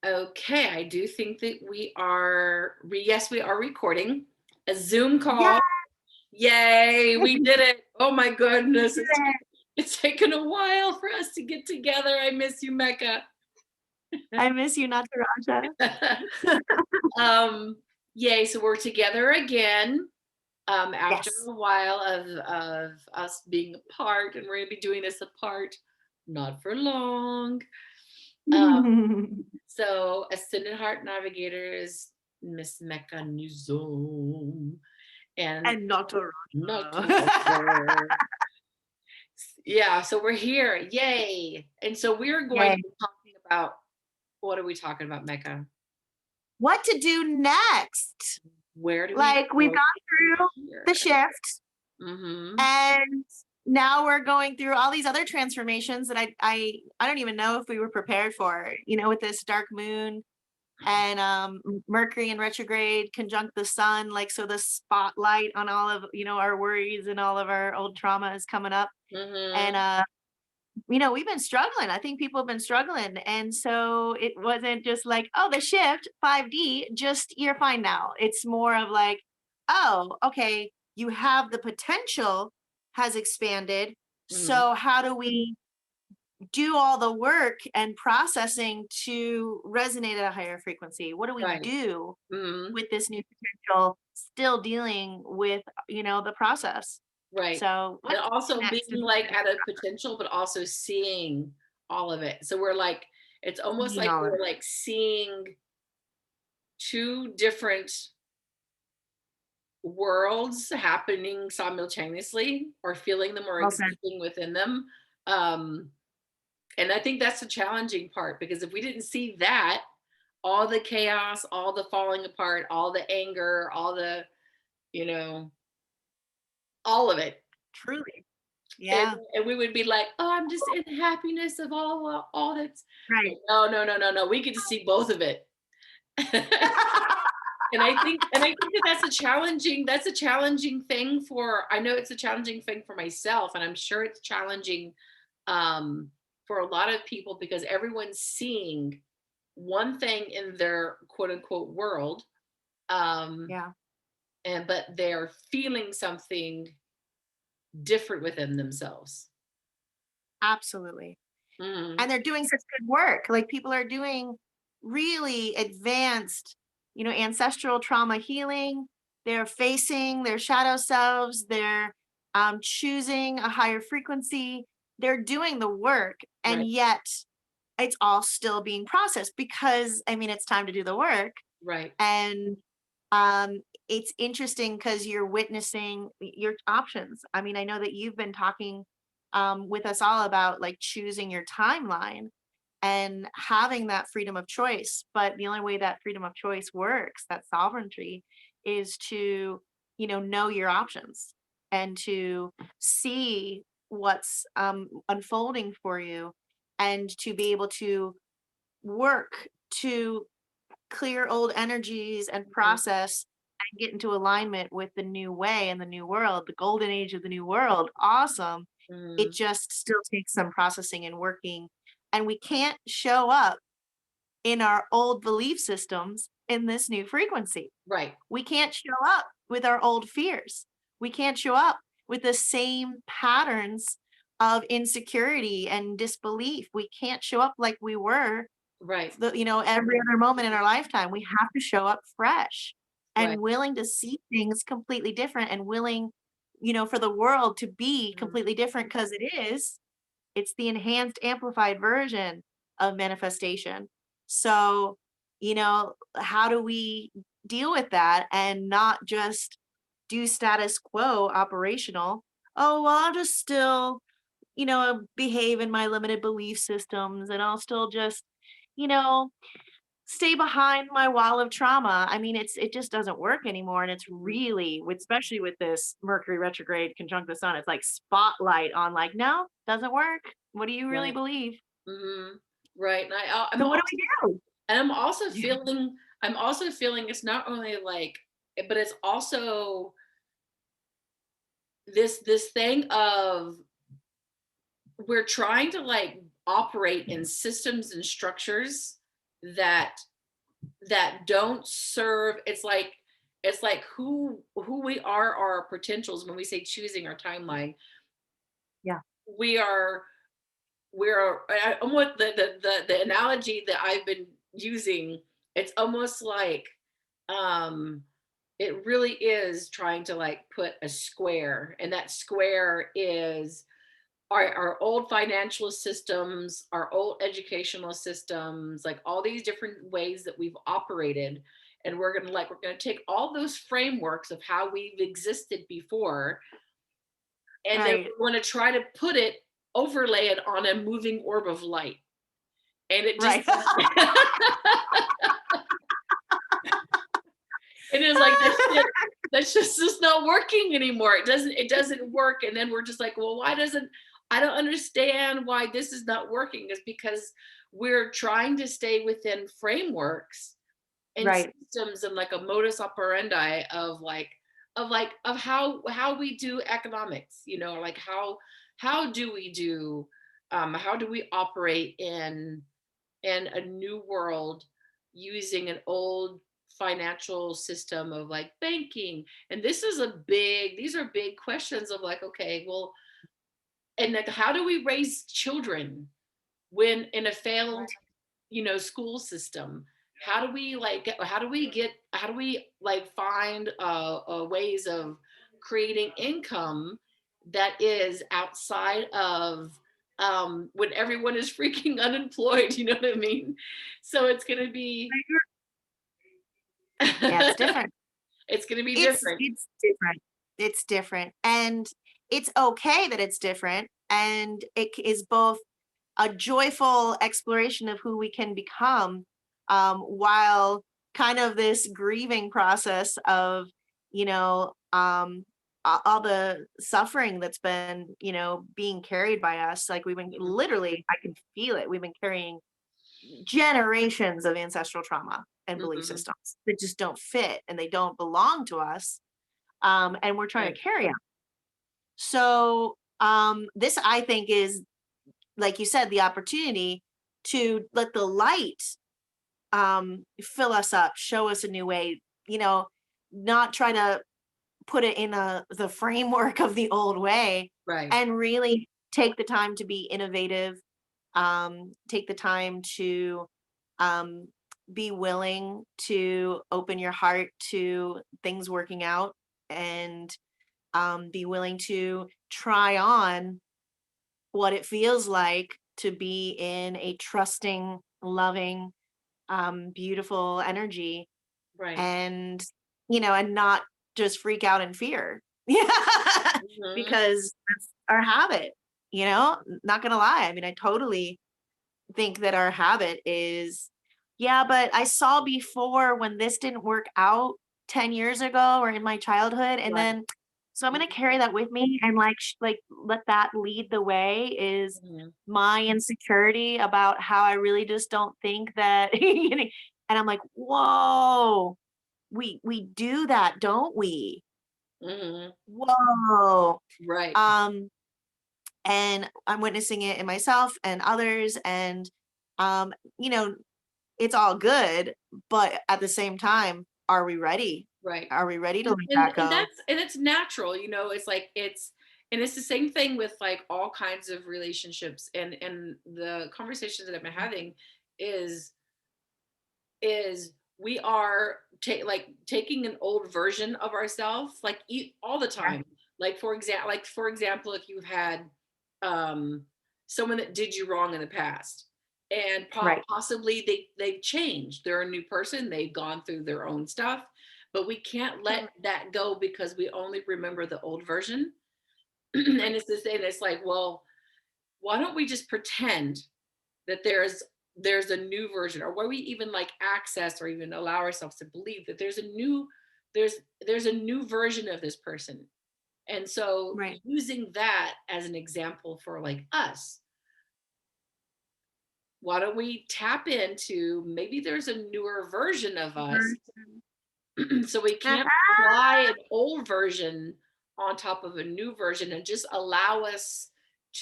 Okay, I do think that yes, we are recording a Zoom Yeah, call. Yay, we did it. Oh my we goodness, did it. it's taken a while for us to get together. I miss you, Mecca. I miss you, Nataraja. um, yay, so we're together again. After Yes. a while of us being apart, and we're gonna be doing this apart, not for long. Um, so Ascended Heart Navigator is Miss Mecca Newsom. And And not Nataraja. yeah, so we're here. Yay. And so we're going to Yay. be talking about what are we talking about, Mecca? What to do next? Where do we Like, we've go gone from through here? the shift, Mm-hmm. and now we're going through all these other transformations that I don't even know if we were prepared for, with this dark moon and Mercury in retrograde conjunct the sun, like, so the spotlight on all of our worries and all of our old trauma is coming up. And Mm-hmm. we've been struggling. I think people have been struggling, and so it wasn't just like, oh, the shift 5D, just you're fine now. It's more of like, oh, okay, you have the potential has expanded, Mm-hmm. so how do we do all the work and processing to resonate at a higher frequency? What do we Right. do Mm-hmm. with this new potential, still dealing with, the process? Right. So, And what's also being next in like at a potential, but also seeing all of it. So we're like, it's almost seeing like all of we're it? like seeing two different worlds happening simultaneously, or feeling them or Well said. existing within them. Um, and I think that's the challenging part, because if we didn't see that, all the chaos, all the falling apart, all the anger, you know, all of it. Truly. And, Yeah. and we would be like, oh, I'm just in happiness of all that's Right. like, no, no, no, no, no. We get to see both of it. And I think that that's a challenging thing for, I know it's a challenging thing for myself, and I'm sure it's challenging um for a lot of people, because everyone's seeing one thing in their quote unquote world, um Yeah, and but they're feeling something different within themselves. absolutely. Mhm. And they're doing such good work. Like, people are doing really advanced, ancestral trauma healing. They're facing their shadow selves. They're choosing a higher frequency. They're doing the work. And Right, yet it's all still being processed because, I mean, it's time to do the work. right. And um, it's interesting because you're witnessing your options. I mean, I know that you've been talking with us all about like choosing your timeline and having that freedom of choice. But the only way that freedom of choice works, that sovereignty, is to, know your options and to see what's unfolding for you, and to be able to work to clear old energies and Mhm, process and get into alignment with the new way and the new world, the golden age of the new world. Awesome. It mhm. just still takes some processing and working. And we can't show up in our old belief systems in this new frequency. Right, We can't show up with our old fears. We can't show up with the same patterns of insecurity and disbelief. We can't show up like we were right, every other moment in our lifetime. We have to show up fresh right. and willing to see things completely different, and willing, for the world to be Mhm. completely different, because it's the enhanced amplified version of manifestation. So, how do we deal with that and not just do status quo operational? Oh, well, I'll just still, behave in my limited belief systems, and I'll still just, you know, stay behind my wall of trauma. I mean, it just doesn't work anymore. And it's Mhm. really, especially with this Mercury retrograde conjunct the sun, it's like spotlight on, like, no, doesn't work. What do you really Right. believe? Mhm. Right, and So what do we do? I'm also Yeah. feeling it's not only like, but it's also this thing of, we're trying to like operate in systems and structures that don't serve. It's like who we are our potentials. When we say choosing our timeline, Yeah. we are almost the analogy that I've been using. It's almost like um it really is trying to like put a square, and that square is our old financial systems, our old educational systems, like all these different ways that we've operated. And we're gonna take all those frameworks of how we've existed before, and then Right. we want to try to overlay it on a moving orb of light. And it just Right. it is like that shit that's just not working anymore. It doesn't work. And then we're just like, well, why doesn't I don't understand why this is not working. Is because we're trying to stay within frameworks and Right. systems and like a modus operandi of how we do economics, like how do we do how do we operate in a new world using an old financial system of like banking. And these are big questions of like, okay, well, and like how do we raise children when in a failed school system? How do we like find ways of creating income that is outside of when everyone is freaking unemployed, you know what I mean? So it's going to be Yeah, it's it's different. going to be It's different. it's different. It's different. And it's okay that it's different. And is both a joyful exploration of who we can become, while kind of this grieving process of, you know, all the suffering that's been, being carried by us. Like we've been Mhm. literally, I can feel it. We've been carrying generations of ancestral trauma and belief Mhm. systems that just don't fit and they don't belong to us. And we're trying Right. to carry them. So this I think is, like you said, the opportunity to let the light fill us up, show us a new way, not try to put it in the framework of the old way, Right. and really take the time to be innovative, take the time to um, be willing to open your heart to things working out, and be willing to try on what it feels like to be in a trusting, loving, beautiful energy, Right. and and not just freak out in fear. Yeah. Mhm. Because that's our habit, not gonna lie. I mean, I totally think that our habit is, yeah, but I saw before when this didn't work out 10 years ago or in my childhood, and Right. then so I'm going to Mhm. carry that with me, and like like let that lead the way is Mhm. my insecurity about how I really just don't think that and I'm like, "Whoa, we do that, don't we? Mhm. Whoa." Right. Um and I'm witnessing it in myself and others, and um you know it's all good, but at the same time, are we ready? Right. Are we ready to And let and that and go? it's natural, it's like it's the same thing with like all kinds of relationships, and the conversations that I've been having is we are taking an old version of ourselves like all the Yeah. time. Like for example, if you've had um someone that did you wrong in the past, and Right. possibly they've changed, they're a new person, they've gone through their own stuff, but we can't let Mhm. that go because we only remember the old version. And Right. it's like, well, why don't we just pretend that there's a new version, or where we even like access or even allow ourselves to believe that there's there's a new version of this person. And so Right. using that as an example for like us, why don't we tap into maybe there's a newer version of us. Version. So we can't apply an old version on top of a new version and just allow us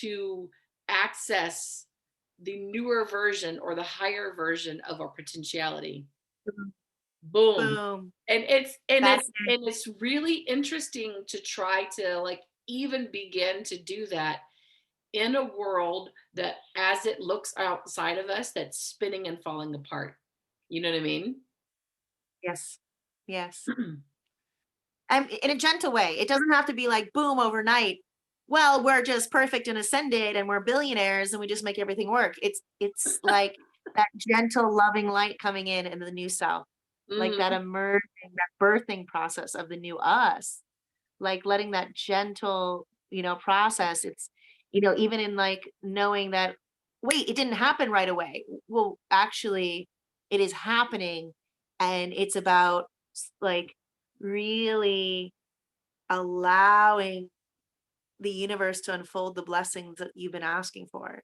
to access the newer version or the higher version of our potentiality. Mhm. Boom. Boom. And it's and That's it's it. and it's really interesting to try to like even begin to do that in a world that as it looks outside of us that's spinning and falling apart. You know what I mean? Yes. Yes. In a gentle way. It doesn't have to be like boom overnight. Well, we're just perfect and ascended and we're billionaires and we just make everything work. It's like that gentle, loving light coming in the new self, like that Mhm. emerging, that birthing process of the new us, like letting that gentle, process. It's, even in like knowing that, wait, it didn't happen right away. Well, actually, it is happening. And it's about like really allowing the universe to unfold the blessings that you've been asking for,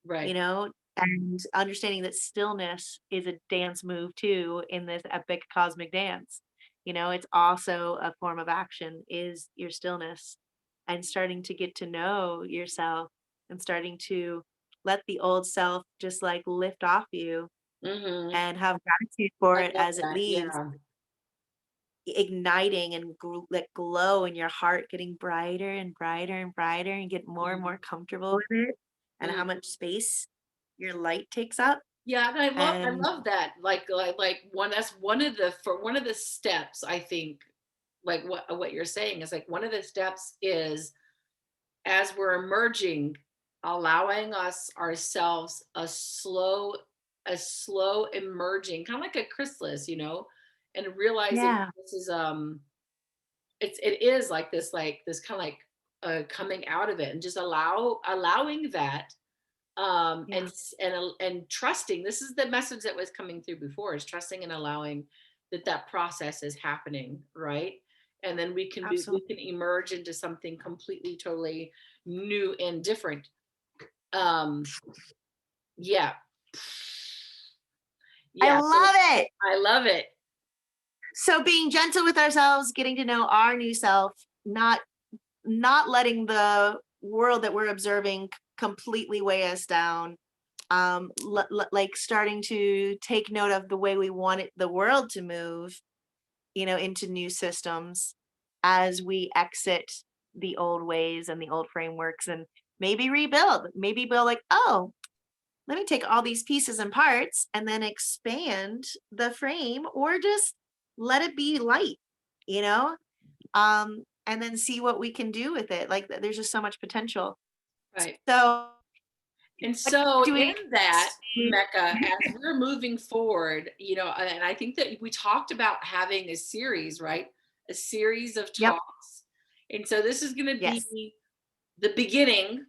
you Right. know, and understanding that stillness is a dance move too in this epic cosmic dance. It's also a form of action, is your stillness and starting to get to know yourself and starting to let the old self just like lift off you Mhm. and have gratitude for I it love as it that. leaves, Yeah. igniting and like glow in your heart, getting brighter and brighter and brighter, and get more and more Mhm. comfortable with it, and how Mhm. much space your light takes up. Yeah, and I And love that. Like one that's one of the for one of the steps I think like what you're saying is like one of the steps is as we're emerging, allowing us ourselves a slow emerging, kind of like a chrysalis, and realizing yeah, this is it is like this kind of like coming out of it and just allowing that yeah, and trusting. This is the message that was coming through before, is trusting and allowing that process is happening, right? And then we absolutely. can emerge into something completely totally new and different. um yeah, I yeah, so love it. I love it. So being gentle with ourselves, getting to know our new self, not letting the world that we're observing completely weigh us down. Like starting to take note of the way we want the world to move, into new systems as we exit the old ways and the old frameworks, and maybe rebuild, maybe build like, oh, let me take all these pieces and parts and then expand the frame, or just let it be light, you know? And then see what we can do with it. Like there's just so much potential. Right. So And what so do we in that, Mecca, as we're moving forward, and I think that we talked about having a series, right? A series of Yep. talks. And so this is going to Yes. be the beginning,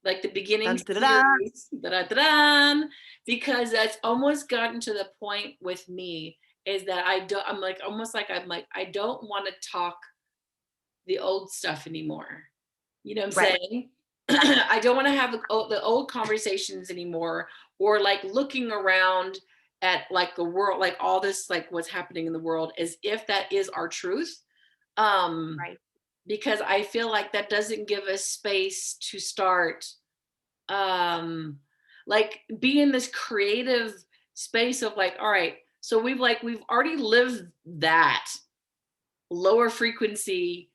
like the beginning Dun, dun, dun, dun. series, da-da-da-dan, because that's almost gotten to the point with me is that I'm like, almost like I'm like, I don't want to talk the old stuff anymore. You know what I'm Right. saying? I don't want to have the old conversations anymore, or like looking around at like the world, like all this, like what's happening in the world as if that is our truth. Um, Right. because I feel like that doesn't give us space to start um like be in this creative space of like, all right, so we've already lived that lower frequency,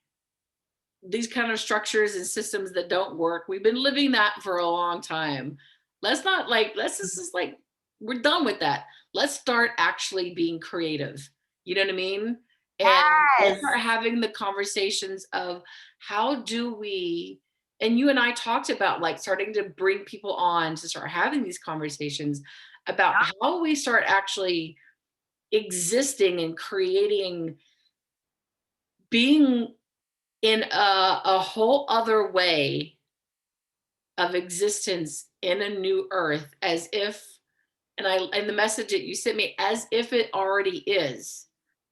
these kind of structures and systems that don't work. We've been living that for a long time. Let's not like, let's just like, we're done with that. Let's start actually being creative. You know what I mean? And let's Yes. start having the conversations of how do we, and you and I talked about like starting to bring people on to start having these conversations about Yeah. how we start actually existing and creating, being in a whole other way of existence in a new earth, as if, and the message that you sent me, as if it already is,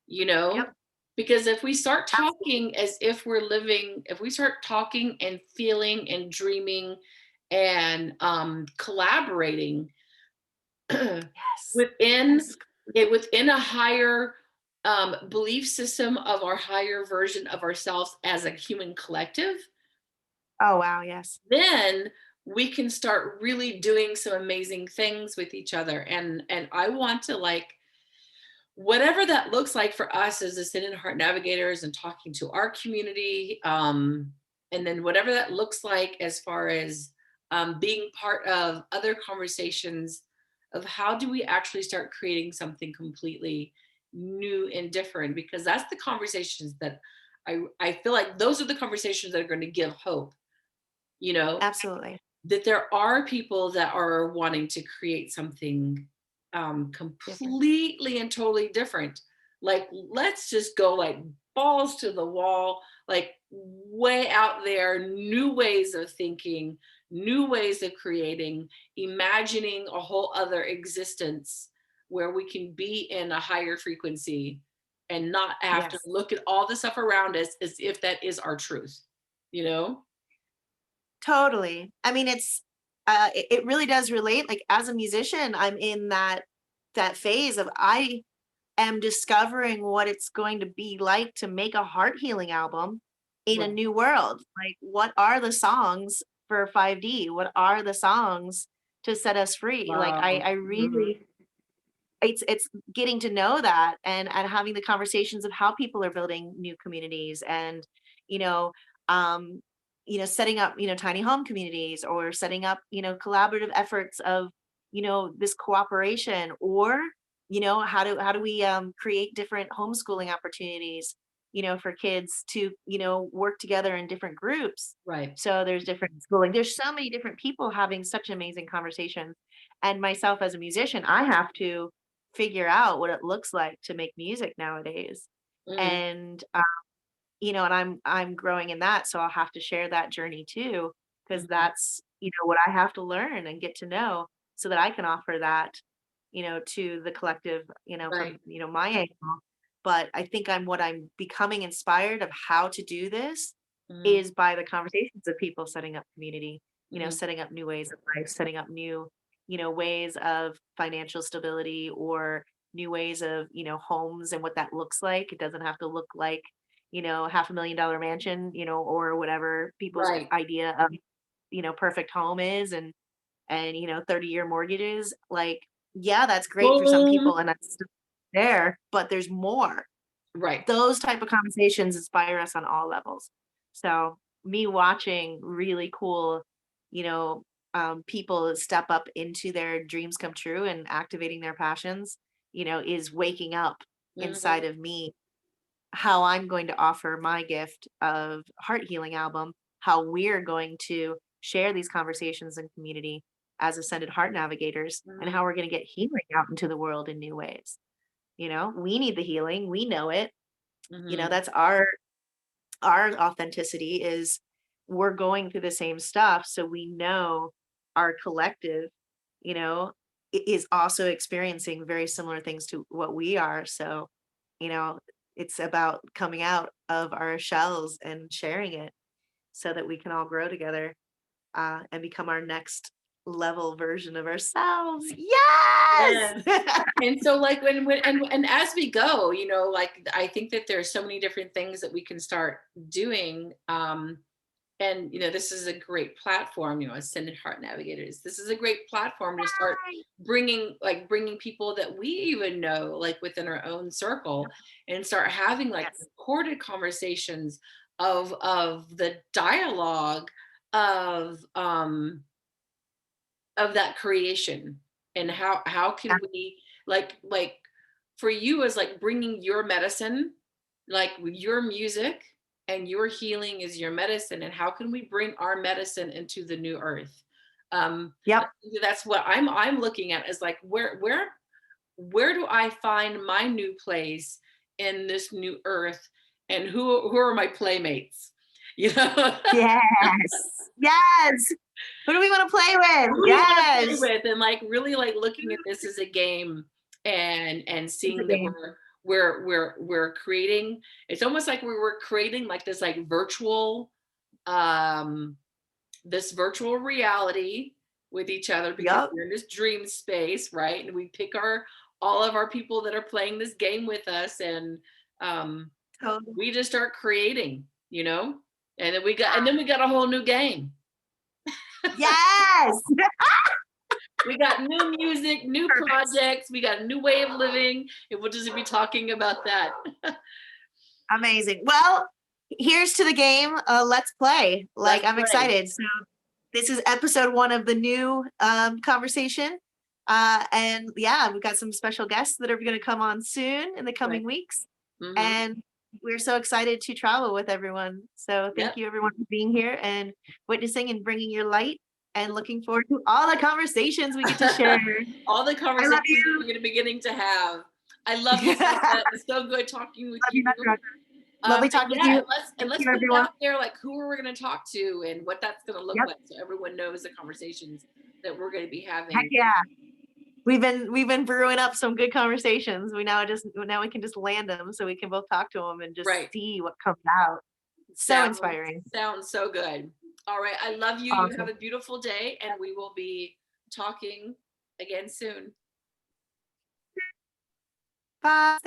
you know Yep. because if we start Absolutely. talking as if we're living, if we start talking and feeling and dreaming and collaborating Yes. within Yes. within a higher belief system of our higher version of ourselves as a human collective, Oh wow. Yes. then we can start really doing some amazing things with each other. And I want to, like, whatever that looks like for us as Ascended Heart Navigators and talking to our community, and then whatever that looks like as far as being part of other conversations of how do we actually start creating something completely new and different, because that's the conversations that I feel like those are the conversations that are going to give hope, you know, Absolutely. that there are people that are wanting to create something Different. completely and totally different. Like, let's just go like balls to the wall, like way out there, new ways of thinking, new ways of creating, imagining a whole other existence where we can be in a higher frequency and not have to Yes. look at all the stuff around us as if that is our truth, you know? Totally. I mean, it really does relate. Like as a musician, I'm in that phase of I am discovering what it's going to be like to make a heart healing album in a Right. new world. Like, what are the songs for 5D? What are the songs to set us free? Like, Wow. I Mhm. really, it's getting to know that and having the conversations of how people are building new communities and, you know, um, setting up, tiny home communities or setting up, collaborative efforts of, this cooperation or how do we create different homeschooling opportunities for kids to work together in different groups. Right. So there's different schooling, there's so many different people having such amazing conversations, and myself as a musician, I have to figure out what it looks like to make music nowadays. Mhm. And and I'm growing in that, so I'll have to share that journey too, because Mhm. that's, what I have to learn and get to know so that I can offer that, to the collective, from, Right. my angle. But I think what I'm becoming inspired of how to do this Mhm. is by the conversations of people setting up community, Mhm. setting up new ways of life, setting up new, ways of financial stability or new ways of, homes and what that looks like. It doesn't have to look like, $500,000 mansion, or whatever people's Right. idea of, perfect home is and 30-year mortgages. Like, yeah, that's great for some Boom. people and that's still there, but there's more. Right. Those type of conversations inspire us on all levels. So me watching really cool, you know, people step up into their dreams come true and activating their passions, is waking up inside Mhm. of me how I'm going to offer my gift of heart healing album, how we're going to share these conversations in community as ascended heart navigators, and Mhm. how we're going to get healing out into the world in new ways. We need the healing. We know it. Mhm. That's our authenticity is we're going through the same stuff, so we know our collective, you know, is also experiencing very similar things to what we are. So, you know, it's about coming out of our shells and sharing it so that we can all grow together and become our next level version of ourselves. Yes. Yes. And so, like, when and as we go, like, I think that there's so many different things that we can start doing. And this is a great platform, Ascended Heart Navigators. This is a great platform to start bringing people that we even know, like, within our own circle, and start having like Yes. recorded conversations of the dialogue of that creation. And how can we, like, for you, as like bringing your medicine, like with your music, and your healing is your medicine, and how can we bring our medicine into the new earth? I Yep. think that's what I'm looking at, is like, where do I find my new place in this new earth, and who are my playmates, you know? Yes. Yes. Who do we want to play with? Who do you want to play Yes. with? And like really like looking at this as a game, and It's a seeing that game. we're creating, it's almost like we were creating like this like virtual, um this virtual reality with each other, because Yup. we're in this dream space, right? And we pick our all of our people that are playing this game with us, and um Totally. we just start creating, and then we got a whole new game. Yes. We got new music, new Perfect. projects, we got a new way of living, and we'll just be talking about that. Amazing. Well, here's to the game. Let's play. Like, Let's I'm play. excited. So this is episode 1 of the new conversation. And yeah, we've got some special guests that are going to come on soon in the Right. coming weeks. Mhm. And we're so excited to travel with everyone. So thank Yep. you everyone for being here and witnessing and bringing your light, and looking forward to all the conversations we get to share. All the I love conversations that you. we're gonna be getting to have. I love you, Love Tessa. It's so good talking with you, you. Dr. Lovely And talking with yeah, you. and Thank let's you, put it everyone. out there, like who are we gonna talk to and what that's gonna look Yep. like, so everyone knows the conversations that we're gonna be Heck having. yeah. We've been brewing up some good conversations. Now we can just land them so we can both talk to them and just Right. see what comes out. So Sounds inspiring. sounds so good. All right. I love you. You have Awesome. a beautiful day, and we will be talking again soon. Bye.